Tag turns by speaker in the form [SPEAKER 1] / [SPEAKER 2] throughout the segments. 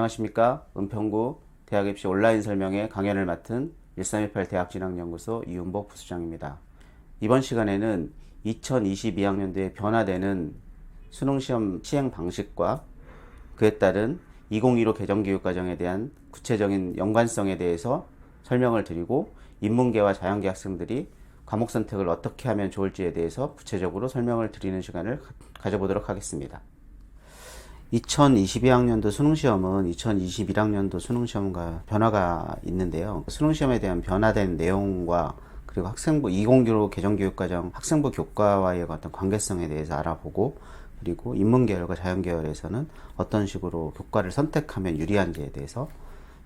[SPEAKER 1] 안녕하십니까. 은평구 대학입시 온라인 설명회 강연을 맡은 1328 대학진학연구소 이윤복 부수장입니다. 이번 시간에는 2022학년도에 변화되는 수능시험 시행 방식과 그에 따른 2015 개정교육과정에 대한 구체적인 연관성에 대해서 설명을 드리고, 인문계와 자연계 학생들이 과목 선택을 어떻게 하면 좋을지에 대해서 구체적으로 설명을 드리는 시간을 가져보도록 하겠습니다. 2022학년도 수능시험은 2021학년도 수능시험과 변화가 있는데요. 수능시험에 대한 변화된 내용과 그리고 학생부 2015 개정교육과정 학생부 교과와의 어떤 관계성에 대해서 알아보고, 그리고 인문계열과 자연계열에서는 어떤 식으로 교과를 선택하면 유리한지에 대해서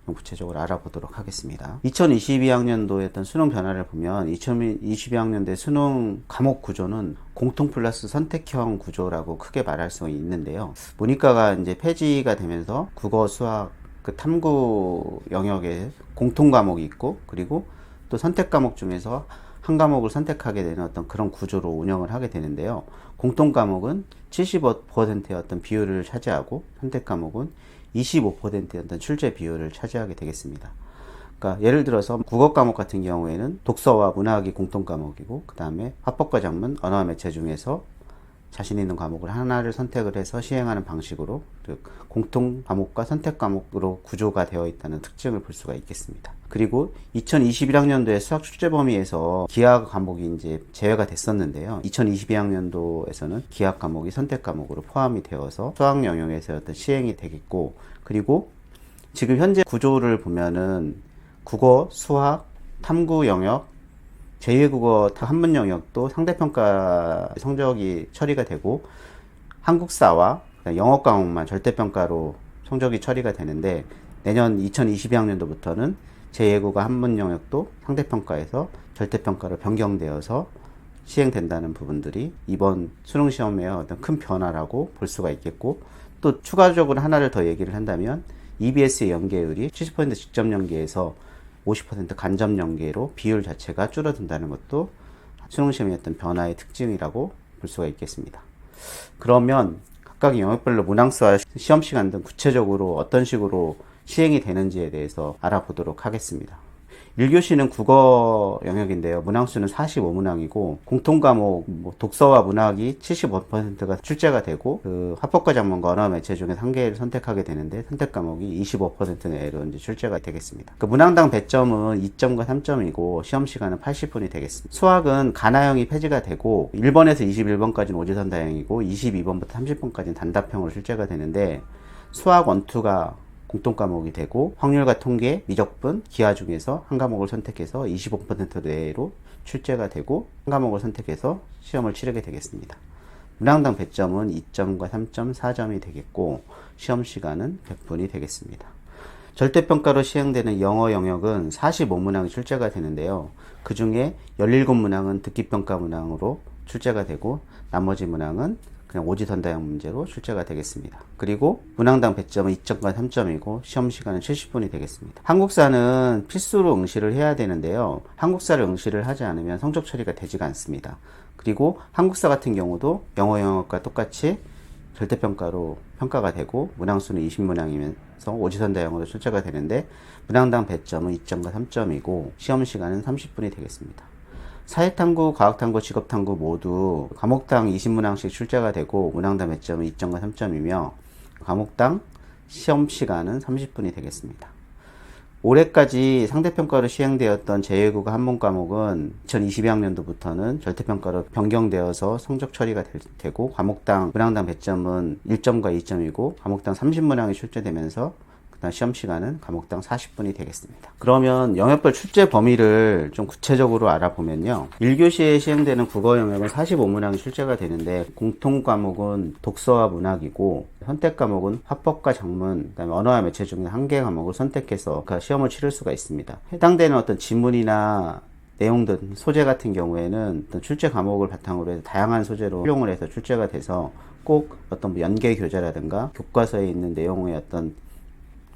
[SPEAKER 1] 좀 구체적으로 알아보도록 하겠습니다. 2022학년도에 어떤 수능 변화를 보면 2022학년도의 수능 과목 구조는 공통 플러스 선택형 구조라고 크게 말할 수 있는데요. 문이과가 이제 폐지가 되면서 국어, 수학, 그 탐구 영역에 공통 과목이 있고, 그리고 또 선택 과목 중에서 한 과목을 선택하게 되는 어떤 그런 구조로 운영을 하게 되는데요. 공통 과목은 75%의 어떤 비율을 차지하고, 선택 과목은 25%의 어떤 출제 비율을 차지하게 되겠습니다. 그러니까 예를 들어서 국어 과목 같은 경우에는 독서와 문학이 공통 과목이고, 그 다음에 화법과 작문, 언어와 매체 중에서 자신 있는 과목을 하나를 선택을 해서 시행하는 방식으로, 즉 공통 과목과 선택 과목으로 구조가 되어 있다는 특징을 볼 수가 있겠습니다. 그리고 2021학년도에 수학 출제 범위에서 기하 과목이 이제 제외가 됐었는데요. 2022학년도에서는 기하 과목이 선택 과목으로 포함이 되어서 수학 영역에서 어떤 시행이 되겠고, 그리고 지금 현재 구조를 보면은 국어, 수학, 탐구 영역, 제2외국어 한문 영역도 상대평가 성적이 처리가 되고, 한국사와 영어 과목만 절대평가로 성적이 처리가 되는데, 내년 2022학년도부터는 제2외국어 한문 영역도 상대평가에서 절대평가로 변경되어서 시행된다는 부분들이 이번 수능시험의 어떤 큰 변화라고 볼 수가 있겠고, 또 추가적으로 하나를 더 얘기를 한다면 EBS의 연계율이 70% 직접 연계에서 50% 간접 연계로 비율 자체가 줄어든다는 것도 수능시험의 어떤 변화의 특징이라고 볼 수가 있겠습니다. 그러면 각각 영역별로 문항수와 시험 시간 등 구체적으로 어떤 식으로 시행이 되는지에 대해서 알아보도록 하겠습니다. 1교시는 국어 영역인데요. 문항수는 45문항이고, 공통과목 독서와 문학이 75%가 출제가 되고, 그 화법과 작문과 언어 매체 중에서 한 개를 선택하게 되는데, 선택 과목이 25% 내로 이제 출제가 되겠습니다. 그 문항당 배점은 2점과 3점이고 시험 시간은 80분이 되겠습니다. 수학은 가나형이 폐지가 되고 1번에서 21번까지는 오지선다형이고 22번부터 30번까지는 단답형으로 출제가 되는데, 수학 1, 2가 공통 과목이 되고, 확률과 통계, 미적분, 기하 중에서 한 과목을 선택해서 25% 내로 출제가 되고, 한 과목을 선택해서 시험을 치르게 되겠습니다. 문항당 배점은 2점과 3점, 4점이 되겠고, 시험 시간은 100분이 되겠습니다. 절대평가로 시행되는 영어 영역은 45문항이 출제가 되는데요. 그 중에 17문항은 듣기평가 문항으로 출제가 되고, 나머지 문항은 그냥 오지선다형 문제로 출제가 되겠습니다. 그리고 문항당 배점은 2점과 3점이고 시험 시간은 70분이 되겠습니다. 한국사는 필수로 응시를 해야 되는데요. 한국사를 응시를 하지 않으면 성적 처리가 되지가 않습니다. 그리고 한국사 같은 경우도 영어 영역과 똑같이 절대평가로 평가가 되고, 문항수는 20문항이면서 오지선다형으로 출제가 되는데, 문항당 배점은 2점과 3점이고 시험 시간은 30분이 되겠습니다. 사회탐구, 과학탐구, 직업탐구 모두 과목당 20문항씩 출제가 되고, 문항당 배점은 2점과 3점이며 과목당 시험 시간은 30분이 되겠습니다. 올해까지 상대평가로 시행되었던 제2외국어 한문 과목은 2022학년도부터는 절대평가로 변경되어서 성적 처리가 되고, 과목당 문항당 배점은 1점과 2점이고 과목당 30문항이 출제되면서 시험 시간은 과목당 40분이 되겠습니다. 그러면 영역별 출제 범위를 좀 구체적으로 알아보면요. 1교시에 시행되는 국어 영역은 45문항이 출제가 되는데, 공통 과목은 독서와 문학이고, 선택 과목은 화법과 작문, 그다음에 언어와 매체 중에 한 개 과목을 선택해서 시험을 치를 수가 있습니다. 해당되는 어떤 지문이나 내용들, 소재 같은 경우에는 어떤 출제 과목을 바탕으로 해서 다양한 소재로 활용을 해서 출제가 돼서 꼭 어떤 연계 교재라든가 교과서에 있는 내용의 어떤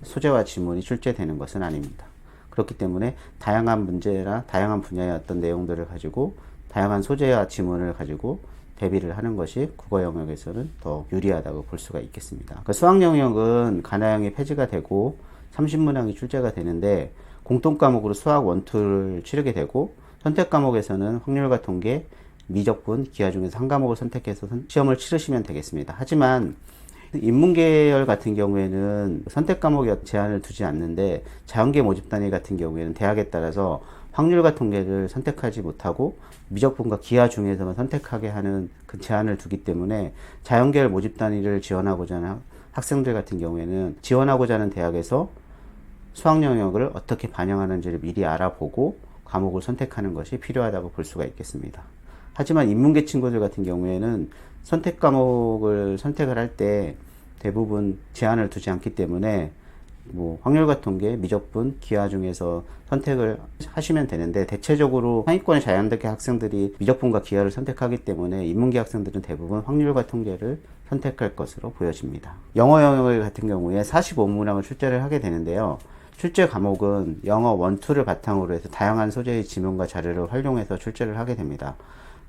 [SPEAKER 1] 소재와 지문이 출제되는 것은 아닙니다. 그렇기 때문에 다양한 문제나 다양한 분야의 어떤 내용들을 가지고 다양한 소재와 지문을 가지고 대비를 하는 것이 국어 영역에서는 더 유리하다고 볼 수가 있겠습니다. 그 수학 영역은 가나형이 폐지가 되고 30문항이 출제가 되는데 공통 과목으로 수학 1, 2를 치르게 되고 선택 과목에서는 확률과 통계, 미적분, 기하 중에서 한 과목을 선택해서 시험을 치르시면 되겠습니다. 하지만 인문계열 같은 경우에는 선택 과목 제한을 두지 않는데 자연계 모집 단위 같은 경우에는 대학에 따라서 확률과 통계를 선택하지 못하고 미적분과 기하 중에서만 선택하게 하는 그 제한을 두기 때문에 자연계열 모집 단위를 지원하고자 하는 학생들 같은 경우에는 지원하고자 하는 대학에서 수학 영역을 어떻게 반영하는지를 미리 알아보고 과목을 선택하는 것이 필요하다고 볼 수가 있겠습니다. 하지만 인문계 친구들 같은 경우에는 선택 과목을 선택을 할 때 대부분 제한을 두지 않기 때문에 확률과 통계, 미적분, 기하 중에서 선택을 하시면 되는데 대체적으로 상위권의 자연대학 학생들이 미적분과 기하를 선택하기 때문에 인문계 학생들은 대부분 확률과 통계를 선택할 것으로 보여집니다. 영어 영역 같은 경우에 45문항을 출제를 하게 되는데요. 출제 과목은 영어 1, 2를 바탕으로 해서 다양한 소재의 지문과 자료를 활용해서 출제를 하게 됩니다.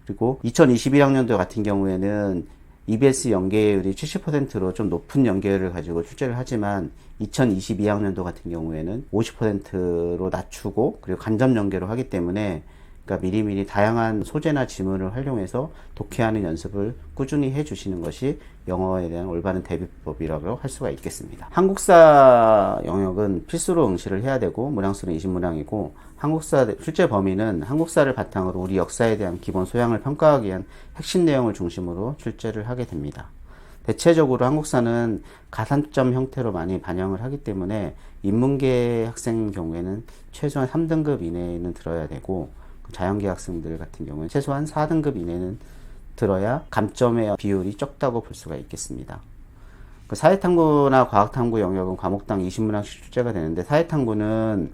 [SPEAKER 1] 그리고 2021학년도 같은 경우에는 EBS 연계율이 70%로 좀 높은 연계율을 가지고 출제를 하지만 2022학년도 같은 경우에는 50%로 낮추고 그리고 간접 연계로 하기 때문에 그러니까 미리미리 다양한 소재나 지문을 활용해서 독해하는 연습을 꾸준히 해주시는 것이 영어에 대한 올바른 대비법이라고 할 수가 있겠습니다. 한국사 영역은 필수로 응시를 해야 되고 문항수는 20문항이고 한국사 출제 범위는 한국사를 바탕으로 우리 역사에 대한 기본 소양을 평가하기 위한 핵심 내용을 중심으로 출제를 하게 됩니다. 대체적으로 한국사는 가산점 형태로 많이 반영을 하기 때문에 인문계 학생 경우에는 최소한 3등급 이내에는 들어야 되고 자연계 학생들 같은 경우는 최소한 4등급 이내는 들어야 감점의 비율이 적다고 볼 수가 있겠습니다. 사회탐구나 과학탐구 영역은 과목당 20문항씩 출제가 되는데 사회탐구는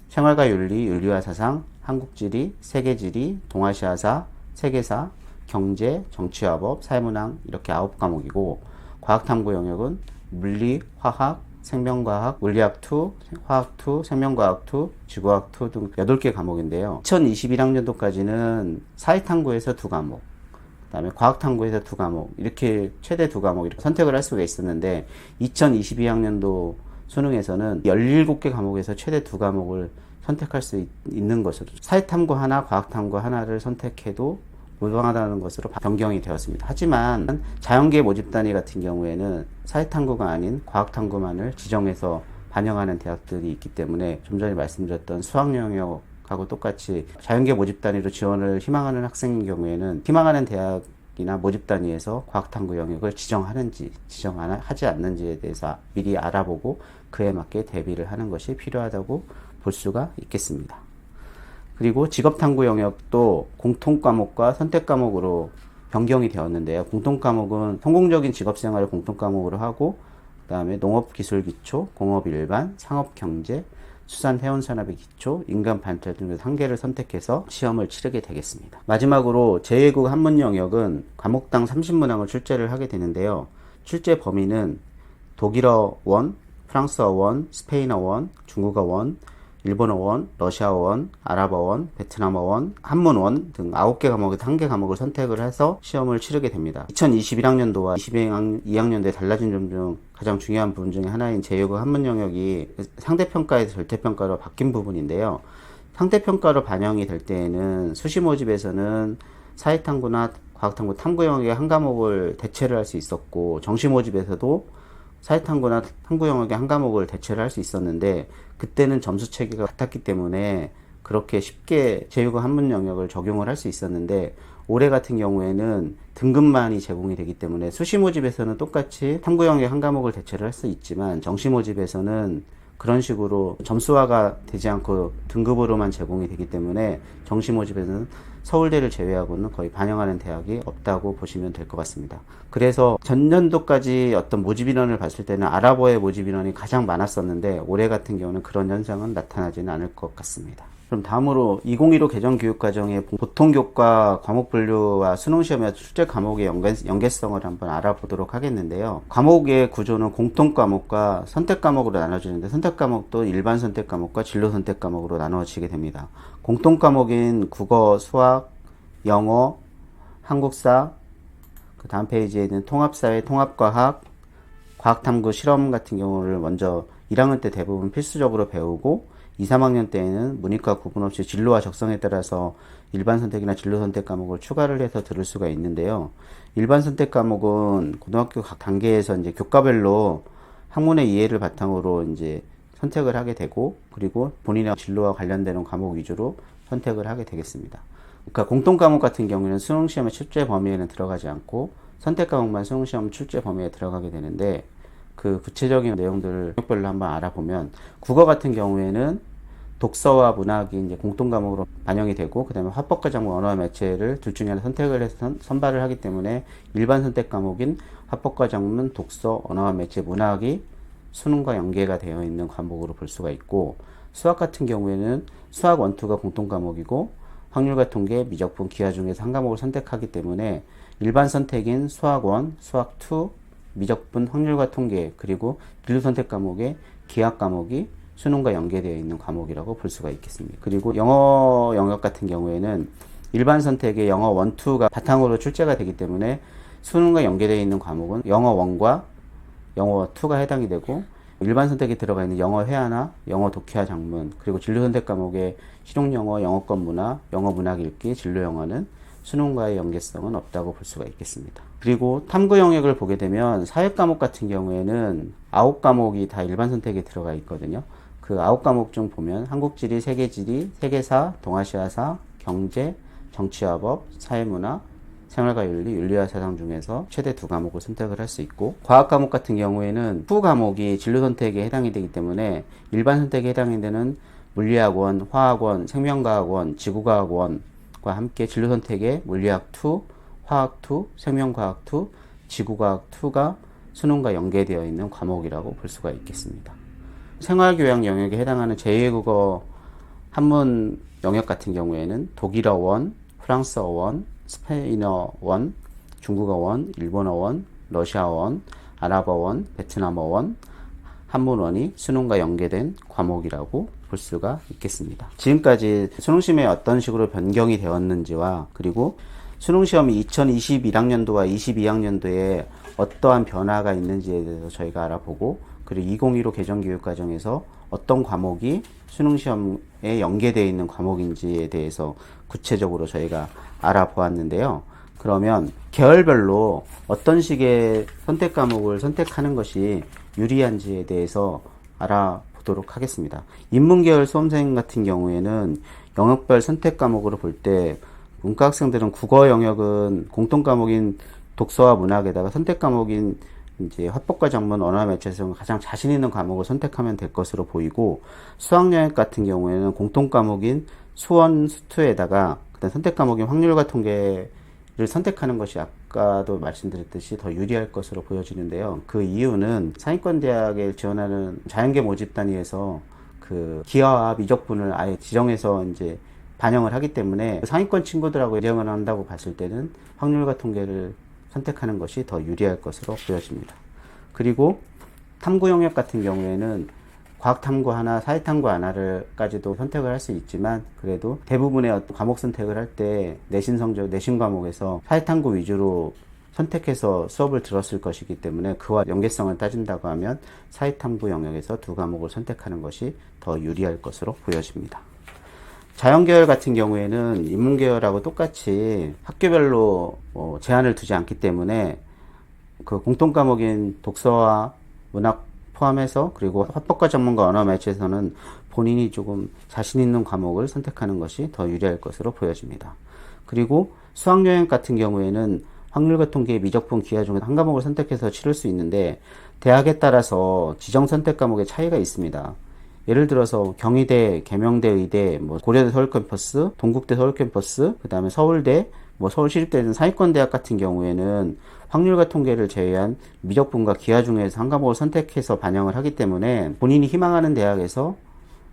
[SPEAKER 1] 생활과 윤리, 윤리와 사상, 한국지리, 세계지리, 동아시아사, 세계사, 경제, 정치화법, 사회문항 이렇게 9과목이고 과학탐구 영역은 물리, 화학, 생명과학, 물리학 2, 화학 2, 생명과학 2, 지구과학 2 등 8개 과목인데요. 2021학년도까지는 사회탐구에서 2과목, 그 다음에 과학탐구에서 2과목, 이렇게 최대 2과목 이렇게 선택을 할 수가 있었는데 2022학년도 수능에서는 17개 과목에서 최대 2과목을 선택할 수 있는 것으로 사회탐구 하나, 과학탐구 하나를 선택해도 무방하다는 것으로 변경이 되었습니다. 하지만 자연계 모집 단위 같은 경우에는 사회탐구가 아닌 과학탐구만을 지정해서 반영하는 대학들이 있기 때문에 좀 전에 말씀드렸던 수학 영역하고 똑같이 자연계 모집 단위로 지원을 희망하는 학생인 경우에는 희망하는 대학이나 모집 단위에서 과학탐구 영역을 지정하는지 지정하지 않는지에 대해서 미리 알아보고 그에 맞게 대비를 하는 것이 필요하다고 볼 수가 있겠습니다. 그리고 직업탐구 영역도 공통과목과 선택과목으로 변경이 되었는데요. 공통과목은 성공적인 직업생활을 공통과목으로 하고 그 다음에 농업기술기초, 공업일반, 상업경제, 수산해운산업의 기초, 인간반찰 등에서 한 개를 선택해서 시험을 치르게 되겠습니다. 마지막으로 제2외국 한문 영역은 과목당 30문항을 출제를 하게 되는데요. 출제 범위는 독일어 1, 프랑스어 1, 스페인어 1, 중국어 1, 일본어 1, 러시아어 1, 아랍어 1, 베트남어 1, 한문 1 등 9개 과목에서 1개 과목을 선택을 해서 시험을 치르게 됩니다. 2021학년도와 22학년도에 달라진 점 중 가장 중요한 부분 중에 하나인 제2외국 한문 영역이 상대평가에서 절대평가로 바뀐 부분인데요. 상대평가로 반영이 될 때에는 수시 모집에서는 사회탐구나 과학탐구, 탐구 영역의 한 과목을 대체를 할 수 있었고 정시 모집에서도 사회탐구나 탐구 영역의 한 과목을 대체를 할 수 있었는데 그때는 점수 체계가 같았기 때문에 그렇게 쉽게 제2외국 한문 영역을 적용을 할 수 있었는데 올해 같은 경우에는 등급만이 제공이 되기 때문에 수시 모집에서는 똑같이 탐구 영역 한 과목을 대체를 할 수 있지만 정시 모집에서는 그런 식으로 점수화가 되지 않고 등급으로만 제공이 되기 때문에 정시 모집에서는 서울대를 제외하고는 거의 반영하는 대학이 없다고 보시면 될 것 같습니다. 그래서 전년도까지 어떤 모집 인원을 봤을 때는 아랍어의 모집 인원이 가장 많았었는데 올해 같은 경우는 그런 현상은 나타나지는 않을 것 같습니다. 그럼 다음으로 2015 개정교육과정의 보통교과 과목 분류와 수능시험의 출제 과목의 연계성을 한번 알아보도록 하겠는데요. 과목의 구조는 공통과목과 선택과목으로 나눠지는데 선택과목도 일반 선택과목과 진로 선택과목으로 나눠지게 됩니다. 공통과목인 국어, 수학, 영어, 한국사, 그 다음 페이지에 있는 통합사회, 통합과학, 과학탐구 실험 같은 경우를 먼저 1학년 때 대부분 필수적으로 배우고 2, 3학년 때에는 문이과 구분 없이 진로와 적성에 따라서 일반 선택이나 진로 선택 과목을 추가를 해서 들을 수가 있는데요. 일반 선택 과목은 고등학교 각 단계에서 이제 교과별로 학문의 이해를 바탕으로 이제 선택을 하게 되고, 그리고 본인의 진로와 관련되는 과목 위주로 선택을 하게 되겠습니다. 그러니까 공통 과목 같은 경우에는 수능 시험의 출제 범위에는 들어가지 않고 선택 과목만 수능 시험 출제 범위에 들어가게 되는데, 그 구체적인 내용들을 별로 한번 알아보면, 국어 같은 경우에는 독서와 문학이 이제 공통 과목으로 반영이 되고, 그 다음에 화법과 작문, 언어와 매체를 둘 중에 하나 선택을 해서 선발을 하기 때문에 일반 선택 과목인 화법과 작문, 독서, 언어와 매체, 문학이 수능과 연계가 되어 있는 과목으로 볼 수가 있고, 수학 같은 경우에는 수학 1, 2가 공통 과목이고 확률과 통계, 미적분, 기하 중에서 한 과목을 선택하기 때문에 일반 선택인 수학 1, 수학 2, 미적분, 확률과 통계, 그리고 진로 선택 과목의 기하 과목이 수능과 연계되어 있는 과목이라고 볼 수가 있겠습니다. 그리고 영어 영역 같은 경우에는 일반 선택의 영어 1, 2가 바탕으로 출제가 되기 때문에 수능과 연계되어 있는 과목은 영어 1과 영어 2가 해당이 되고, 일반 선택에 들어가 있는 영어 회화나 영어 독해와 작문, 그리고 진로 선택 과목의 실용영어, 영어권 문화, 영어 문학 읽기, 진로 영어는 수능과의 연계성은 없다고 볼 수가 있겠습니다. 그리고 탐구 영역을 보게 되면 사회 과목 같은 경우에는 9과목이 다 일반 선택에 들어가 있거든요. 그 9과목 중 보면 한국지리, 세계지리, 세계사, 동아시아사, 경제, 정치화법, 사회문화, 생활과 윤리, 윤리와 사상 중에서 최대 2과목을 선택을 할 수 있고, 과학 과목 같은 경우에는 후 과목이 진로 선택에 해당이 되기 때문에 일반 선택에 해당이 되는 물리학원, 화학원, 생명과학원, 지구과학원과 함께 진로 선택에 물리학 2, 화학 2, 생명과학 2, 지구과학 2가 수능과 연계되어 있는 과목이라고 볼 수가 있겠습니다. 생활교양 영역에 해당하는 제2외국어 한문 영역 같은 경우에는 독일어 1, 프랑스어 1, 스페인어 1, 중국어 1, 일본어 1, 러시아어 1, 아랍어 1, 베트남어 1, 한문원이 수능과 연계된 과목이라고 볼 수가 있겠습니다. 지금까지 수능시험에 어떤 식으로 변경이 되었는지와, 그리고 수능시험이 2021학년도와 22학년도에 어떠한 변화가 있는지에 대해서 저희가 알아보고, 그리고 2015 개정교육과정에서 어떤 과목이 수능시험에 연계되어 있는 과목인지에 대해서 구체적으로 저희가 알아보았는데요. 그러면 계열별로 어떤 식의 선택 과목을 선택하는 것이 유리한지에 대해서 알아보도록 하겠습니다. 인문계열 수험생 같은 경우에는 영역별 선택 과목으로 볼 때, 문과 학생들은 국어 영역은 공통 과목인 독서와 문학에다가 선택 과목인 이제 화법과 작문, 언어와 매체에서 가장 자신 있는 과목을 선택하면 될 것으로 보이고, 수학 영역 같은 경우에는 공통 과목인 수원, 수투에다가 그다음 선택 과목인 확률과 통계를 선택하는 것이 아까도 말씀드렸듯이 더 유리할 것으로 보여지는데요. 그 이유는 상위권 대학에 지원하는 자연계 모집 단위에서 그 기하와 미적분을 아예 지정해서 이제 반영을 하기 때문에 상위권 친구들하고 예정을 한다고 봤을 때는 확률과 통계를 선택하는 것이 더 유리할 것으로 보여집니다. 그리고 탐구 영역 같은 경우에는 과학탐구 하나, 사회탐구 하나를까지도 선택을 할 수 있지만, 그래도 대부분의 어떤 과목 선택을 할 때 내신 성적, 내신 과목에서 사회탐구 위주로 선택해서 수업을 들었을 것이기 때문에 그와 연계성을 따진다고 하면 사회탐구 영역에서 2과목을 선택하는 것이 더 유리할 것으로 보여집니다. 자연계열 같은 경우에는 인문계열하고 똑같이 학교별로 제한을 두지 않기 때문에 그 공통과목인 독서와 문학 포함해서, 그리고 화법과 전문가 언어 매체에서는 본인이 조금 자신 있는 과목을 선택하는 것이 더 유리할 것으로 보여집니다. 그리고 수학여행 같은 경우에는 확률과 통계, 미적분, 기하 중에 한 과목을 선택해서 치를 수 있는데, 대학에 따라서 지정 선택 과목의 차이가 있습니다. 예를 들어서 경희대, 계명대, 의대, 고려대 서울캠퍼스, 동국대 서울캠퍼스, 그 다음에 서울대, 서울시립대 등 상위권 대학 같은 경우에는 확률과 통계를 제외한 미적분과 기하 중에서 한 과목을 선택해서 반영을 하기 때문에, 본인이 희망하는 대학에서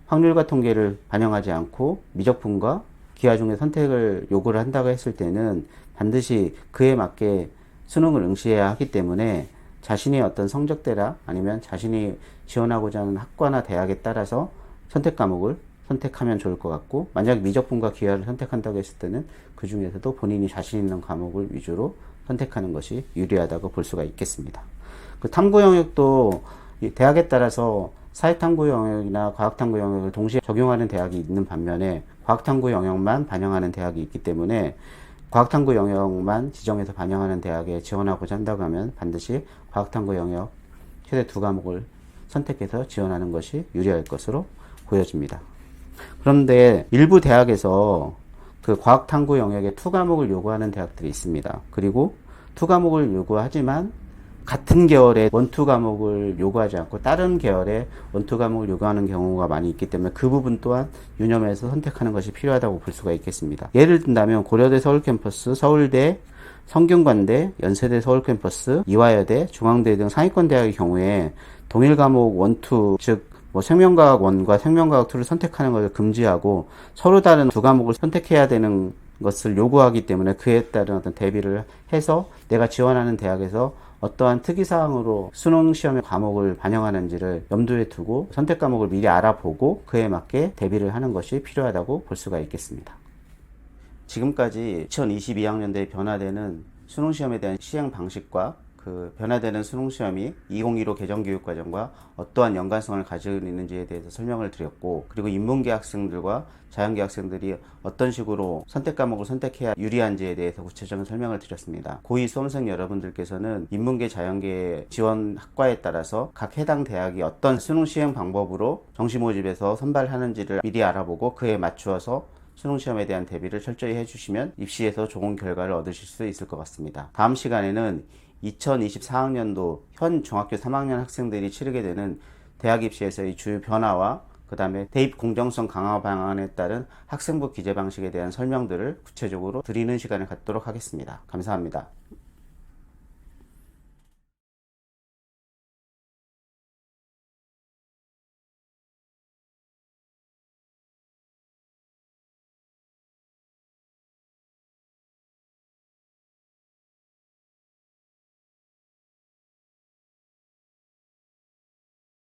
[SPEAKER 1] 확률과 통계를 반영하지 않고 미적분과 기하 중에 선택을 요구를 한다고 했을 때는 반드시 그에 맞게 수능을 응시해야 하기 때문에 자신의 어떤 성적대나 아니면 자신이 지원하고자 하는 학과나 대학에 따라서 선택 과목을 선택하면 좋을 것 같고, 만약 미적분과 기하를 선택한다고 했을 때는 그 중에서도 본인이 자신 있는 과목을 위주로 선택하는 것이 유리하다고 볼 수가 있겠습니다. 그 탐구 영역도 대학에 따라서 사회탐구 영역이나 과학탐구 영역을 동시에 적용하는 대학이 있는 반면에 과학탐구 영역만 반영하는 대학이 있기 때문에 과학탐구 영역만 지정해서 반영하는 대학에 지원하고자 한다고 하면 반드시 과학탐구 영역 최대 2과목을 선택해서 지원하는 것이 유리할 것으로 보여집니다. 그런데 일부 대학에서 그 과학탐구 영역에 2과목을 요구하는 대학들이 있습니다. 그리고 2과목을 요구하지만 같은 계열의 1, 2과목을 요구하지 않고 다른 계열의 1, 2과목을 요구하는 경우가 많이 있기 때문에 그 부분 또한 유념해서 선택하는 것이 필요하다고 볼 수가 있겠습니다. 예를 든다면 고려대 서울캠퍼스, 서울대, 성균관대, 연세대 서울캠퍼스, 이화여대, 중앙대 등 상위권 대학의 경우에 동일 과목 1, 2, 즉 생명과학 1과 생명과학 2를 선택하는 것을 금지하고 서로 다른 2과목을 선택해야 되는 것을 요구하기 때문에 그에 따른 어떤 대비를 해서 내가 지원하는 대학에서 어떠한 특이사항으로 수능시험의 과목을 반영하는지를 염두에 두고 선택 과목을 미리 알아보고 그에 맞게 대비를 하는 것이 필요하다고 볼 수가 있겠습니다. 지금까지 2022학년도에 변화되는 수능시험에 대한 시행 방식과 그 변화되는 수능시험이 2015 개정교육과정과 어떠한 연관성을 가지고 있는지에 대해서 설명을 드렸고, 그리고 인문계 학생들과 자연계 학생들이 어떤 식으로 선택 과목을 선택해야 유리한지에 대해서 구체적인 설명을 드렸습니다. 고2 수험생 여러분들께서는 인문계 자연계 지원 학과에 따라서 각 해당 대학이 어떤 수능 시행 방법으로 정시 모집에서 선발하는지를 미리 알아보고 그에 맞추어서 수능시험에 대한 대비를 철저히 해주시면 입시에서 좋은 결과를 얻으실 수 있을 것 같습니다. 다음 시간에는 2024학년도 현 중학교 3학년 학생들이 치르게 되는 대학 입시에서의 주요 변화와 그 다음에 대입 공정성 강화 방안에 따른 학생부 기재 방식에 대한 설명들을 구체적으로 드리는 시간을 갖도록 하겠습니다. 감사합니다.